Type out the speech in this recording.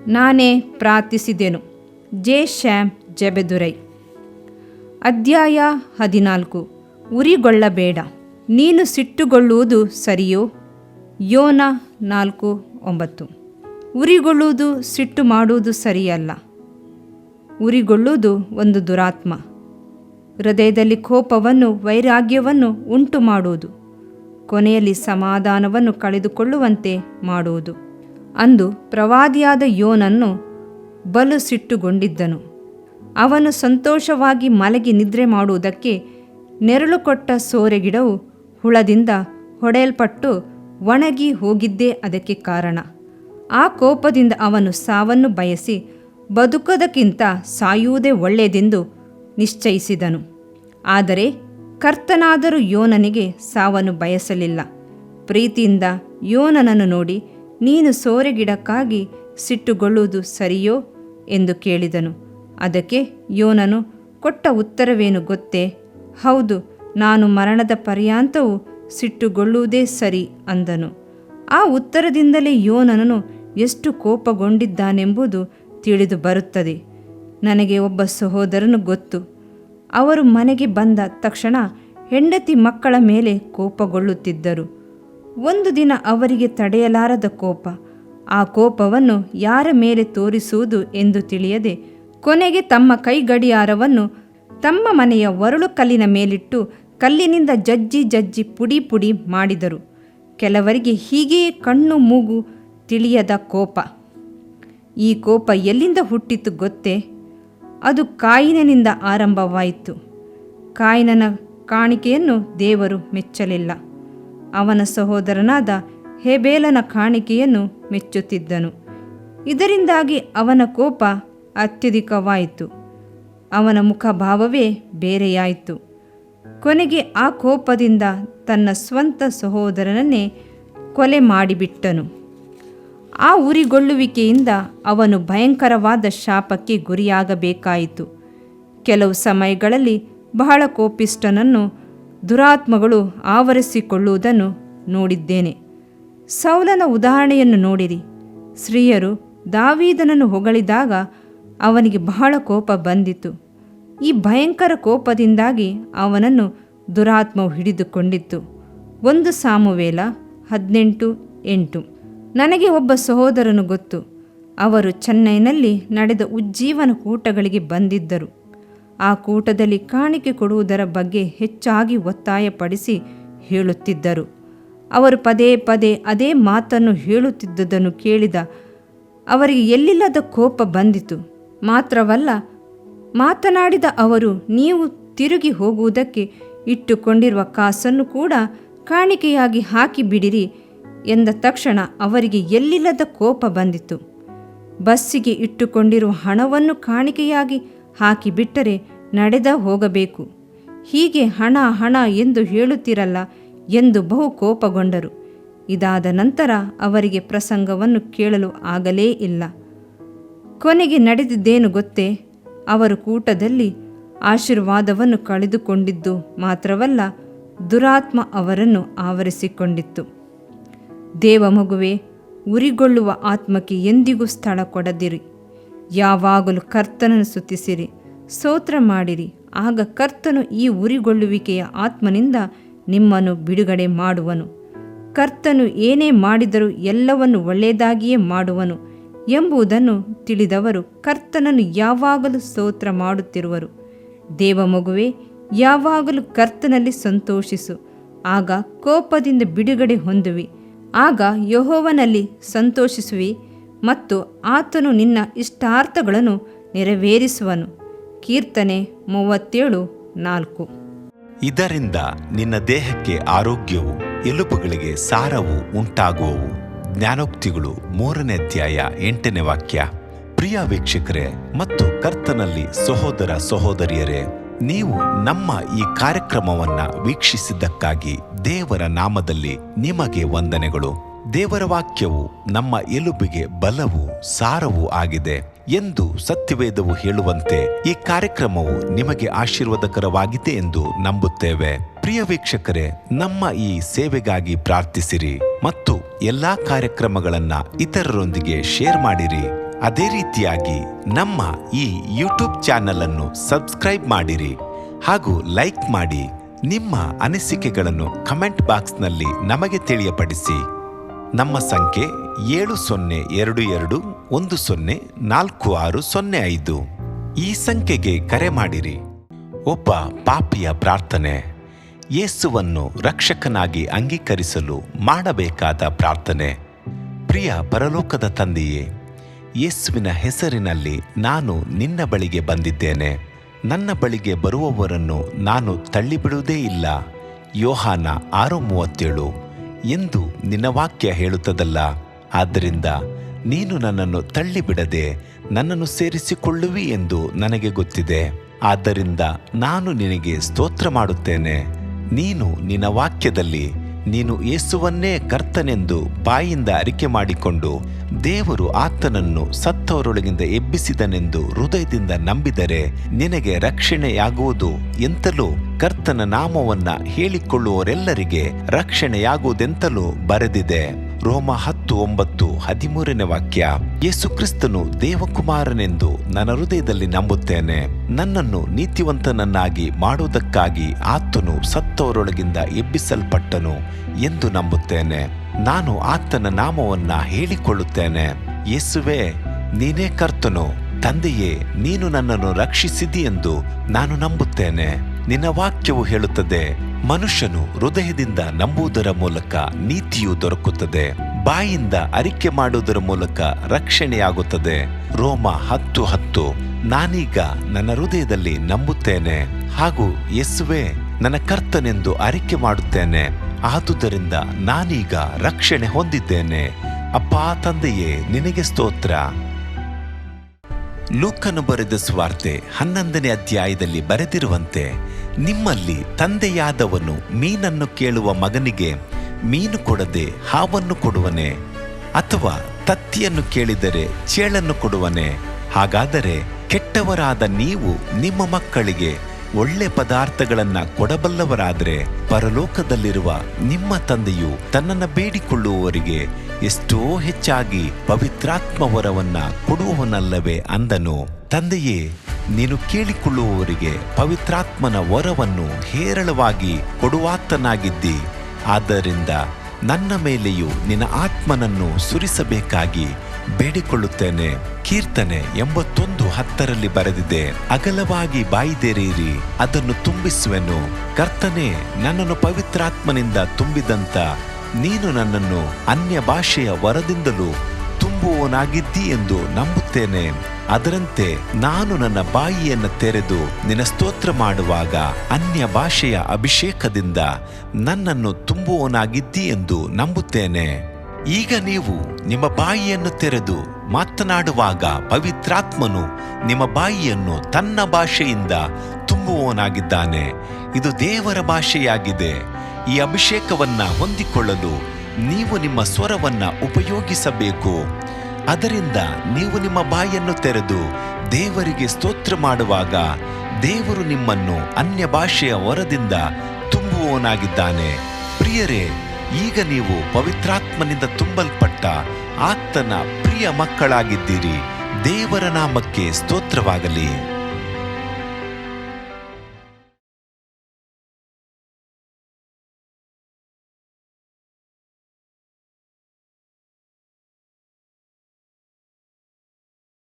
ನಾನೇ ಪ್ರಾರ್ಥಿಸಿದೆನು. ಜೆ. ಶ್ಯಾಮ್ ಜೆಬೆದುರೈ. ಅಧ್ಯಾಯ 14. ಉರಿಗೊಳ್ಳಬೇಡ, ನೀನು ಸಿಟ್ಟುಗೊಳ್ಳುವುದು ಸರಿಯೋ? ಯೋನ 4:9. ಉರಿಗೊಳ್ಳುವುದು, ಸಿಟ್ಟು ಮಾಡುವುದು ಸರಿಯಲ್ಲ. ಉರಿಗೊಳ್ಳುವುದು ಒಂದು ದುರಾತ್ಮ. ಹೃದಯದಲ್ಲಿ ಕೋಪವನ್ನು, ವೈರಾಗ್ಯವನ್ನು ಉಂಟು ಮಾಡುವುದು, ಕೊನೆಯಲ್ಲಿ ಸಮಾಧಾನವನ್ನು ಕಳೆದುಕೊಳ್ಳುವಂತೆ ಮಾಡುವುದು. ಅಂದು ಪ್ರವಾದಿಯಾದ ಯೋನನು ಬಲು ಸಿಟ್ಟುಗೊಂಡಿದ್ದನು. ಅವನು ಸಂತೋಷವಾಗಿ ಮಲಗಿ ನಿದ್ರೆ ಮಾಡುವುದಕ್ಕೆ ನೆರಳು ಕೊಟ್ಟ ಸೋರೆಗಿಡವು ಹುಳದಿಂದ ಹೊಡೆಯಲ್ಪಟ್ಟು ಒಣಗಿ ಹೋಗಿದ್ದೇ ಅದಕ್ಕೆ ಕಾರಣ. ಆ ಕೋಪದಿಂದ ಅವನು ಸಾವನ್ನು ಬಯಸಿ ಬದುಕೋದಕ್ಕಿಂತ ಸಾಯುವುದೇ ಒಳ್ಳೆಯದೆಂದು ನಿಶ್ಚಯಿಸಿದನು. ಆದರೆ ಕರ್ತನಾದರೂ ಯೋನನಿಗೆ ಸಾವನ್ನು ಬಯಸಲಿಲ್ಲ. ಪ್ರೀತಿಯಿಂದ ಯೋನನನ್ನು ನೋಡಿ, ನೀನು ಸೋರೆಗಿಡಕ್ಕಾಗಿ ಸಿಟ್ಟುಗೊಳ್ಳುವುದು ಸರಿಯೋ ಎಂದು ಕೇಳಿದನು. ಅದಕ್ಕೆ ಯೋನನು ಕೊಟ್ಟ ಉತ್ತರವೇನು ಗೊತ್ತೇ? ಹೌದು, ನಾನು ಮರಣದ ಪರ್ಯಾಂತವೂ ಸಿಟ್ಟುಗೊಳ್ಳುವುದೇ ಸರಿ ಅಂದನು. ಆ ಉತ್ತರದಿಂದಲೇ ಯೋನನು ಎಷ್ಟು ಕೋಪಗೊಂಡಿದ್ದಾನೆಂಬುದು ತಿಳಿದು ಬರುತ್ತದೆ. ನನಗೆ ಒಬ್ಬ ಸಹೋದರನು ಗೊತ್ತು. ಅವರು ಮನೆಗೆ ಬಂದ ತಕ್ಷಣ ಹೆಂಡತಿ ಮಕ್ಕಳ ಮೇಲೆ ಕೋಪಗೊಳ್ಳುತ್ತಿದ್ದರು. ಒಂದು ದಿನ ಅವರಿಗೆ ತಡೆಯಲಾರದ ಕೋಪ. ಆ ಕೋಪವನ್ನು ಯಾರ ಮೇಲೆ ತೋರಿಸುವುದು ಎಂದು ತಿಳಿಯದೆ ಕೊನೆಗೆ ತಮ್ಮ ಕೈಗಡಿಯಾರವನ್ನು ತಮ್ಮ ಮನೆಯ ಒರಳು ಕಲ್ಲಿನ ಮೇಲಿಟ್ಟು ಕಲ್ಲಿನಿಂದ ಜಜ್ಜಿ ಪುಡಿ ಪುಡಿ ಮಾಡಿದರು. ಕೆಲವರಿಗೆ ಹೀಗೆಯೇ ಕಣ್ಣು ಮೂಗು ತಿಳಿಯದ ಕೋಪ. ಈ ಕೋಪ ಎಲ್ಲಿಂದ ಹುಟ್ಟಿತು ಗೊತ್ತೇ? ಅದು ಕಾಯಿನನಿಂದ ಆರಂಭವಾಯಿತು. ಕಾಯಿನನ ಕಾಣಿಕೆಯನ್ನು ದೇವರು ಮೆಚ್ಚಲಿಲ್ಲ. ಅವನ ಸಹೋದರನಾದ ಹೇಬೇಲನ ಕಾಣಿಕೆಯನ್ನು ಮೆಚ್ಚುತ್ತಿದ್ದನು. ಇದರಿಂದಾಗಿ ಅವನ ಕೋಪ ಅತ್ಯಧಿಕವಾಯಿತು. ಅವನ ಮುಖಭಾವವೇ ಬೇರೆಯಾಯಿತು. ಕೊನೆಗೆ ಆ ಕೋಪದಿಂದ ತನ್ನ ಸ್ವಂತ ಸಹೋದರನನ್ನೇ ಕೊಲೆ ಮಾಡಿಬಿಟ್ಟನು. ಆ ಉರಿಗೊಳ್ಳುವಿಕೆಯಿಂದ ಅವನು ಭಯಂಕರವಾದ ಶಾಪಕ್ಕೆ ಗುರಿಯಾಗಬೇಕಾಯಿತು. ಕೆಲವು ಸಮಯಗಳಲ್ಲಿ ಬಹಳ ಕೋಪಿಷ್ಠನನ್ನು ದುರಾತ್ಮಗಳು ಆವರಿಸಿಕೊಳ್ಳುವುದನ್ನು ನೋಡಿದ್ದೇನೆ. ಸೌಲನ ಉದಾಹರಣೆಯನ್ನು ನೋಡಿರಿ. ಸ್ತ್ರೀಯರು ದಾವೀದನನ್ನು ಹೊಗಳಿದಾಗ ಅವನಿಗೆ ಬಹಳ ಕೋಪ ಬಂದಿತು. ಈ ಭಯಂಕರ ಕೋಪದಿಂದಾಗಿ ಅವನನ್ನು ದುರಾತ್ಮವು ಹಿಡಿದುಕೊಂಡಿತ್ತು. 1 ಸಾಮುವೇಲ 18:8. ನನಗೆ ಒಬ್ಬ ಸಹೋದರನು ಗೊತ್ತು. ಅವರು ಚೆನ್ನೈನಲ್ಲಿ ನಡೆದ ಉಜ್ಜೀವನ ಕೂಟಗಳಿಗೆ ಬಂದಿದ್ದರು. ಆ ಕೂಟದಲ್ಲಿ ಕಾಣಿಕೆ ಕೊಡುವುದರ ಬಗ್ಗೆ ಹೆಚ್ಚಾಗಿ ಒತ್ತಾಯಪಡಿಸಿ ಹೇಳುತ್ತಿದ್ದರು. ಅವರು ಪದೇ ಪದೇ ಅದೇ ಮಾತನ್ನು ಹೇಳುತ್ತಿದ್ದುದನ್ನು ಕೇಳಿದ ಅವರಿಗೆ ಎಲ್ಲಿಲ್ಲದ ಕೋಪ ಬಂದಿತು. ಮಾತ್ರವಲ್ಲ, ಮಾತನಾಡಿದ ಅವರು, ನೀವು ತಿರುಗಿ ಹೋಗುವುದಕ್ಕೆ ಇಟ್ಟುಕೊಂಡಿರುವ ಕಾಸನ್ನು ಕೂಡ ಕಾಣಿಕೆಯಾಗಿ ಹಾಕಿಬಿಡಿರಿ ಎಂದ ತಕ್ಷಣ ಅವರಿಗೆ ಎಲ್ಲಿಲ್ಲದ ಕೋಪ ಬಂದಿತು. ಬಸ್ಸಿಗೆ ಇಟ್ಟುಕೊಂಡಿರುವ ಹಣವನ್ನು ಕಾಣಿಕೆಯಾಗಿ ಹಾಕಿಬಿಟ್ಟರೆ ನಡೆದ ಹೋಗಬೇಕು. ಹೀಗೆ ಹಣ ಹಣ ಎಂದು ಹೇಳುತ್ತಿರಲ್ಲ ಎಂದು ಬಹು ಕೋಪಗೊಂಡರು. ಇದಾದ ನಂತರ ಅವರಿಗೆ ಪ್ರಸಂಗವನ್ನು ಕೇಳಲು ಆಗಲೇ ಇಲ್ಲ. ಕೊನೆಗೆ ನಡೆದಿದ್ದೇನು ಗೊತ್ತೇ? ಅವರು ಕೂಟದಲ್ಲಿ ಆಶೀರ್ವಾದವನ್ನು ಕಳೆದುಕೊಂಡಿದ್ದು ಮಾತ್ರವಲ್ಲ, ದುರಾತ್ಮ ಅವರನ್ನು ಆವರಿಸಿಕೊಂಡಿತ್ತು. ದೇವ ಮಗುವೆ, ಉರಿಗೊಳ್ಳುವ ಆತ್ಮಕ್ಕೆ ಎಂದಿಗೂ ಸ್ಥಳ ಕೊಡದಿರಿ. ಯಾವಾಗಲೂ ಕರ್ತನನ್ನು ಸ್ತುತಿಸಿರಿ, ಸ್ತೋತ್ರ ಮಾಡಿರಿ. ಆಗ ಕರ್ತನು ಈ ಉರಿಗೊಳ್ಳುವಿಕೆಯ ಆತ್ಮನಿಂದ ನಿಮ್ಮನ್ನು ಬಿಡುಗಡೆ ಮಾಡುವನು. ಕರ್ತನು ಏನೇ ಮಾಡಿದರೂ ಎಲ್ಲವನ್ನು ಒಳ್ಳೆಯದಾಗಿಯೇ ಮಾಡುವನು ಎಂಬುದನ್ನು ತಿಳಿದವರು ಕರ್ತನನ್ನು ಯಾವಾಗಲೂ ಸ್ತೋತ್ರ ಮಾಡುತ್ತಿರುವರು. ದೇವ ಮಗುವೆ, ಯಾವಾಗಲೂ ಕರ್ತನಲ್ಲಿ ಸಂತೋಷಿಸು. ಆಗ ಕೋಪದಿಂದ ಬಿಡುಗಡೆ ಹೊಂದುವಿ. ಆಗ ಯೆಹೋವನಲ್ಲಿ ಸಂತೋಷಿಸುವಿ ಮತ್ತು ಆತನು ನಿನ್ನ ಇಷ್ಟಾರ್ಥಗಳನ್ನು ನೆರವೇರಿಸುವನು. ಕೀರ್ತನೆ 37:4. ಇದರಿಂದ ನಿನ್ನ ದೇಹಕ್ಕೆ ಆರೋಗ್ಯವು, ಎಲುಬುಗಳಿಗೆ ಸಾರವು ಉಂಟಾಗುವವು. ಜ್ಞಾನೋಕ್ತಿಗಳು 3ನೇ ಅಧ್ಯಾಯ 8ನೇ ವಾಕ್ಯ. ಪ್ರಿಯ ವೀಕ್ಷಕರೇ ಮತ್ತು ಕರ್ತನಲ್ಲಿ ಸಹೋದರ ಸಹೋದರಿಯರೇ, ನೀವು ನಮ್ಮ ಈ ಕಾರ್ಯಕ್ರಮವನ್ನ ವೀಕ್ಷಿಸಿದ್ದಕ್ಕಾಗಿ ದೇವರ ನಾಮದಲ್ಲಿ ನಿಮಗೆ ವಂದನೆಗಳು. ದೇವರ ವಾಕ್ಯವು ನಮ್ಮ ಎಲುಬಿಗೆ ಬಲವೂ ಸಾರವೂ ಆಗಿದೆ ಎಂದು ಸತ್ಯವೇದವು ಹೇಳುವಂತೆ ಈ ಕಾರ್ಯಕ್ರಮವು ನಿಮಗೆ ಆಶೀರ್ವಾದಕರವಾಗಿದೆ ಎಂದು ನಂಬುತ್ತೇವೆ. ಪ್ರಿಯ ವೀಕ್ಷಕರೇ, ನಮ್ಮ ಈ ಸೇವೆಗಾಗಿ ಪ್ರಾರ್ಥಿಸಿರಿ ಮತ್ತು ಎಲ್ಲಾ ಕಾರ್ಯಕ್ರಮಗಳನ್ನ ಇತರರೊಂದಿಗೆ ಶೇರ್ ಮಾಡಿರಿ. ಅದೇ ರೀತಿಯಾಗಿ ನಮ್ಮ ಈ ಯೂಟ್ಯೂಬ್ ಚಾನಲ್ ಅನ್ನು ಸಬ್ಸ್ಕ್ರೈಬ್ ಮಾಡಿರಿ ಹಾಗೂ ಲೈಕ್ ಮಾಡಿ. ನಿಮ್ಮ ಅನಿಸಿಕೆಗಳನ್ನು ಕಮೆಂಟ್ ಬಾಕ್ಸ್ನಲ್ಲಿ ನಮಗೆ ತಿಳಿಯಪಡಿಸಿ. ನಮ್ಮ ಸಂಖ್ಯೆ 7022104605. ಈ ಸಂಖ್ಯೆಗೆ ಕರೆ ಮಾಡಿರಿ. ಒಬ್ಬ ಪಾಪಿಯ ಪ್ರಾರ್ಥನೆ. ಯೇಸುವನ್ನು ರಕ್ಷಕನಾಗಿ ಅಂಗೀಕರಿಸಲು ಮಾಡಬೇಕಾದ ಪ್ರಾರ್ಥನೆ. ಪ್ರಿಯ ಪರಲೋಕದ ತಂದೆಯೇ, ಯೇಸುವಿನ ಹೆಸರಿನಲ್ಲಿ ನಾನು ನಿನ್ನ ಬಳಿಗೆ ಬಂದಿದ್ದೇನೆ. ನನ್ನ ಬಳಿಗೆ ಬರುವವರನ್ನು ನಾನು ತಳ್ಳಿಬಿಡುವುದೇ ಇಲ್ಲ. ಯೋಹಾನ 6:37 ಎಂದು ನಿನ್ನ ವಾಕ್ಯ ಹೇಳುತ್ತದಲ್ಲ. ಆದ್ದರಿಂದ ನೀನು ನನ್ನನ್ನು ತಳ್ಳಿಬಿಡದೆ ನನ್ನನ್ನು ಸೇರಿಸಿಕೊಳ್ಳುವಿ ಎಂದು ನನಗೆ ಗೊತ್ತಿದೆ. ಆದ್ದರಿಂದ ನಾನು ನಿನಗೆ ಸ್ತೋತ್ರ ಮಾಡುತ್ತೇನೆ. ನೀನು ನಿನ್ನ ವಾಕ್ಯದಲ್ಲಿ ನೀನು ಯೇಸುವನ್ನೇ ಕರ್ತನೆಂದು ಬಾಯಿಂದ ಅರಿಕೆ ಮಾಡಿಕೊಂಡು ದೇವರು ಆತನನ್ನು ಸತ್ತವರೊಳಗಿಂದ ಎಬ್ಬಿಸಿದನೆಂದು ಹೃದಯದಿಂದ ನಂಬಿದರೆ ನಿನಗೆ ರಕ್ಷಣೆಯಾಗುವುದು ಎಂತಲೂ ಕರ್ತನ ನಾಮವನ್ನ ಹೇಳಿಕೊಳ್ಳುವವರೆಲ್ಲರಿಗೆ ರಕ್ಷಣೆಯಾಗುವುದೆಂತಲೂ ಬರೆದಿದೆ. ರೋಮ 10:9 ವಾಕ್ಯ. ಯೇಸು ಕ್ರಿಸ್ತನು ದೇವಕುಮಾರನೆಂದು ನನ್ನ ಹೃದಯದಲ್ಲಿ ನಂಬುತ್ತೇನೆ. ನನ್ನನ್ನು ನೀತಿವಂತನನ್ನಾಗಿ ಮಾಡುವುದಕ್ಕಾಗಿ ಆತನು ಸತ್ತವರೊಳಗಿಂದ ಎಬ್ಬಿಸಲ್ಪಟ್ಟನು ಎಂದು ನಂಬುತ್ತೇನೆ. ನಾನು ಆತನ ನಾಮವನ್ನ ಹೇಳಿಕೊಳ್ಳುತ್ತೇನೆ. ಯೇಸುವೇ, ನೀನೇ ಕರ್ತನು. ತಂದೆಯೇ, ನೀನು ನನ್ನನ್ನು ರಕ್ಷಿಸಿದಿ ಎಂದು ನಾನು ನಂಬುತ್ತೇನೆ. ನಿನ್ನ ವಾಕ್ಯವು ಹೇಳುತ್ತದೆ, ಮನುಷ್ಯನು ಹೃದಯದಿಂದ ನಂಬುವುದರ ಮೂಲಕ ನೀತಿಯು ದೊರಕುತ್ತದೆ, ಬಾಯಿಂದ ಅರಿಕೆ ಮಾಡುವುದರ ಮೂಲಕ ರಕ್ಷಣೆಯಾಗುತ್ತದೆ. ರೋಮ 10:10. ನಾನೀಗ ನನ್ನ ಹೃದಯದಲ್ಲಿ ನಂಬುತ್ತೇನೆ ಹಾಗೂ ಯೇಸುವೇ ನನ್ನ ಕರ್ತನೆಂದು ಅರಿಕೆ ಮಾಡುತ್ತೇನೆ. ಆದುದರಿಂದ ನಾನೀಗ ರಕ್ಷಣೆ ಹೊಂದಿದ್ದೇನೆ. ಅಪ್ಪಾ ತಂದೆಯೇ, ನಿನಗೆ ಸ್ತೋತ್ರ. ಲೂಕನು ಬರೆದ ಸುವಾರ್ತೆ 11ನೇ ಅಧ್ಯಾಯದಲ್ಲಿ ಬರೆದಿರುವಂತೆ, ನಿಮ್ಮಲ್ಲಿ ತಂದೆಯಾದವನು ಮೀನನ್ನು ಕೇಳುವ ಮಗನಿಗೆ ಮೀನು ಕೊಡದೆ ಹಾವನ್ನು ಕೊಡುವನೆ? ಅಥವಾ ತತ್ತಿಯನ್ನು ಕೇಳಿದರೆ ಚೇಳನ್ನು ಕೊಡುವನೆ? ಹಾಗಾದರೆ ಕೆಟ್ಟವರಾದ ನೀವು ನಿಮ್ಮ ಮಕ್ಕಳಿಗೆ ಒಳ್ಳೆ ಪದಾರ್ಥಗಳನ್ನ ಕೊಡಬಲ್ಲವರಾದರೆ ಪರಲೋಕದಲ್ಲಿರುವ ನಿಮ್ಮ ತಂದೆಯು ತನ್ನನ್ನು ಬೇಡಿಕೊಳ್ಳುವವರಿಗೆ ಎಷ್ಟೋ ಹೆಚ್ಚಾಗಿ ಪವಿತ್ರಾತ್ಮ ವರವನ್ನ ಕೊಡುವವನಲ್ಲವೇ ಅಂದನು. ತಂದೆಯೇ, ನೀನು ಕೇಳಿಕೊಳ್ಳುವವರಿಗೆ ಪವಿತ್ರಾತ್ಮನ ವರವನ್ನು ಹೇರಳವಾಗಿ ಕೊಡುವಾತನಾಗಿದ್ದಿ. ಆದ್ದರಿಂದ ನನ್ನ ಮೇಲೆಯೂ ನಿನ್ನ ಆತ್ಮನನ್ನು ಸುರಿಸಬೇಕಾಗಿ ಬೇಡಿಕೊಳ್ಳುತ್ತೇನೆ. ಕೀರ್ತನೆ 81:10 ಬರೆದಿದೆ, ಅಗಲವಾಗಿ ಬಾಯಿದೆರೆಯಿರಿ, ಅದನ್ನು ತುಂಬಿಸುವೆನು. ಕರ್ತನೇ, ನನ್ನನ್ನು ಪವಿತ್ರಾತ್ಮನಿಂದ ತುಂಬಿದಂತ ನೀನು ನನ್ನನ್ನು ಅನ್ಯ ಭಾಷೆಯ ವರದಿಂದಲೂ ತುಂಬುವವನಾಗಿದ್ದಿ ಎಂದು ನಂಬುತ್ತೇನೆ. ಅದರಂತೆ ನಾನು ನನ್ನ ಬಾಯಿಯನ್ನು ತೆರೆದು ನಿನ್ನ ಸ್ತೋತ್ರ ಮಾಡುವಾಗ ಅನ್ಯ ಭಾಷೆಯ ಅಭಿಷೇಕದಿಂದ ನನ್ನನ್ನು ತುಂಬುವವನಾಗಿದ್ದಿ ಎಂದು ನಂಬುತ್ತೇನೆ. ಈಗ ನೀವು ನಿಮ್ಮ ಬಾಯಿಯನ್ನು ತೆರೆದು ಮಾತನಾಡುವಾಗ ಪವಿತ್ರಾತ್ಮನು ನಿಮ್ಮ ಬಾಯಿಯನ್ನು ತನ್ನ ಭಾಷೆಯಿಂದ ತುಂಬುವವನಾಗಿದ್ದಾನೆ. ಇದು ದೇವರ ಭಾಷೆಯಾಗಿದೆ. ಈ ಅಭಿಷೇಕವನ್ನ ಹೊಂದಿಕೊಳ್ಳಲು ನೀವು ನಿಮ್ಮ ಸ್ವರವನ್ನ ಉಪಯೋಗಿಸಬೇಕು. ಅದರಿಂದ ನೀವು ನಿಮ್ಮ ಬಾಯನ್ನು ತೆರೆದು ದೇವರಿಗೆ ಸ್ತೋತ್ರ ಮಾಡುವಾಗ ದೇವರು ನಿಮ್ಮನ್ನು ಅನ್ಯ ಭಾಷೆಯ ವರದಿಂದ ತುಂಬುವವನಾಗಿದ್ದಾನೆ. ಪ್ರಿಯರೇ, ಈಗ ನೀವು ಪವಿತ್ರಾತ್ಮನಿಂದ ತುಂಬಲ್ಪಟ್ಟ ಆತನ ಪ್ರಿಯ ಮಕ್ಕಳಾಗಿದ್ದೀರಿ. ದೇವರ ನಾಮಕ್ಕೆ ಸ್ತೋತ್ರವಾಗಲಿ.